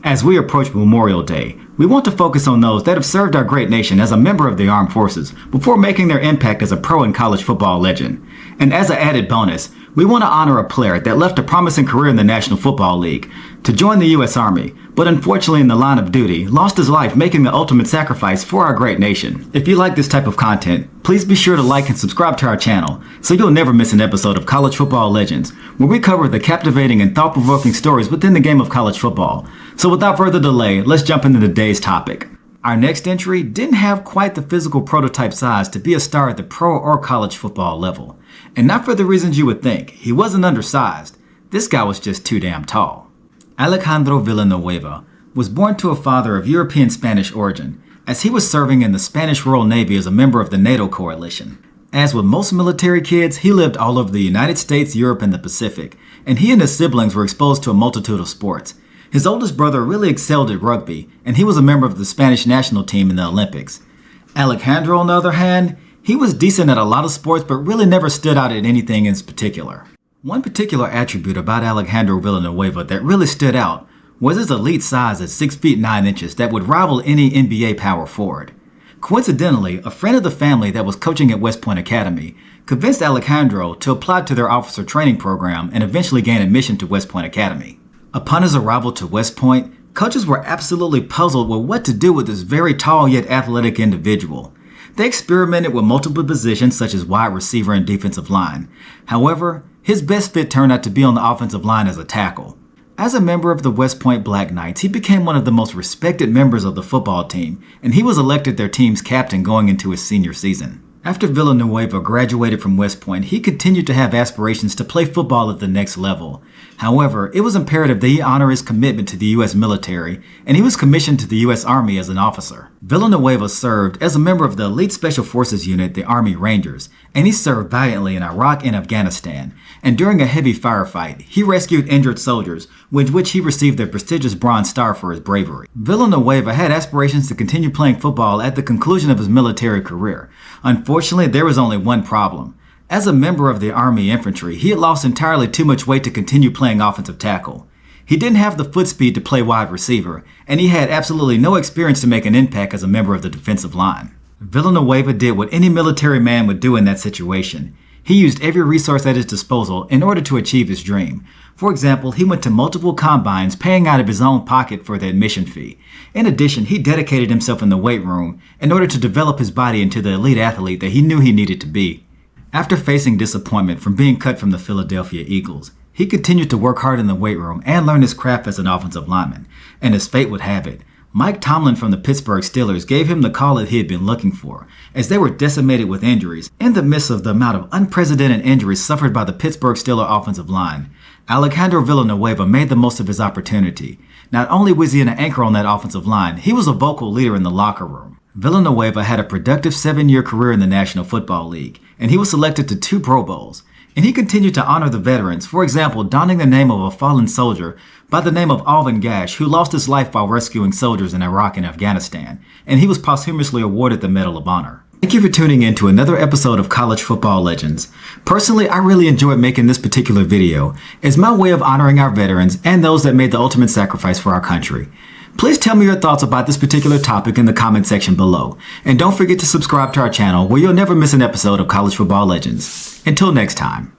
As we approach Memorial Day, we want to focus on those that have served our great nation as a member of the armed forces before making their impact as a pro and college football legend. And as an added bonus, we want to honor a player that left a promising career in the National Football League to join the U.S. Army, but unfortunately in the line of duty, lost his life making the ultimate sacrifice for our great nation. If you like this type of content, please be sure to like and subscribe to our channel so you'll never miss an episode of College Football Legends, where we cover the captivating and thought-provoking stories within the game of college football. So without further delay, let's jump into today's topic. Our next entry didn't have quite the physical prototype size to be a star at the pro or college football level. And not for the reasons you would think. He wasn't undersized. This guy was just too damn tall. Alejandro Villanueva was born to a father of European Spanish origin, as he was serving in the Spanish Royal Navy as a member of the NATO coalition. As with most military kids, he lived all over the United States, Europe, and the Pacific, and he and his siblings were exposed to a multitude of sports. His oldest brother really excelled at rugby, and he was a member of the Spanish national team in the Olympics. Alejandro, on the other hand, he was decent at a lot of sports, but really never stood out at anything in particular. One particular attribute about Alejandro Villanueva that really stood out was his elite size at 6 feet 9 inches that would rival any NBA power forward. Coincidentally, a friend of the family that was coaching at West Point Academy convinced Alejandro to apply to their officer training program and eventually gain admission to West Point Academy. Upon his arrival to West Point, coaches were absolutely puzzled with what to do with this very tall yet athletic individual. They experimented with multiple positions such as wide receiver and defensive line. However, his best fit turned out to be on the offensive line as a tackle. As a member of the West Point Black Knights, he became one of the most respected members of the football team, and he was elected their team's captain going into his senior season. After Villanueva graduated from West Point, he continued to have aspirations to play football at the next level. However, it was imperative that he honor his commitment to the U.S. military, and he was commissioned to the U.S. Army as an officer. Villanueva served as a member of the elite Special Forces unit, the Army Rangers, and he served valiantly in Iraq and Afghanistan. And during a heavy firefight, he rescued injured soldiers, with which he received the prestigious Bronze Star for his bravery. Villanueva had aspirations to continue playing football at the conclusion of his military career. Unfortunately, there was only one problem. As a member of the Army Infantry, he had lost entirely too much weight to continue playing offensive tackle. He didn't have the foot speed to play wide receiver, and he had absolutely no experience to make an impact as a member of the defensive line. Villanueva did what any military man would do in that situation. He used every resource at his disposal in order to achieve his dream. For example, he went to multiple combines, paying out of his own pocket for the admission fee. In addition, he dedicated himself in the weight room in order to develop his body into the elite athlete that he knew he needed to be. After facing disappointment from being cut from the Philadelphia Eagles, he continued to work hard in the weight room and learn his craft as an offensive lineman. And as fate would have it, Mike Tomlin from the Pittsburgh Steelers gave him the call that he had been looking for, as they were decimated with injuries. In the midst of the amount of unprecedented injuries suffered by the Pittsburgh Steelers offensive line, Alejandro Villanueva made the most of his opportunity. Not only was he an anchor on that offensive line, he was a vocal leader in the locker room. Villanueva had a productive 7-year career in the National Football League, and he was selected to 2 Pro Bowls. And he continued to honor the veterans, for example, donning the name of a fallen soldier by the name of Alvin Gash, who lost his life while rescuing soldiers in Iraq and Afghanistan, and he was posthumously awarded the Medal of Honor. Thank you for tuning in to another episode of College Football Legends. Personally, I really enjoyed making this particular video as my way of honoring our veterans and those that made the ultimate sacrifice for our country. Please tell me your thoughts about this particular topic in the comment section below. And don't forget to subscribe to our channel where you'll never miss an episode of College Football Legends. Until next time.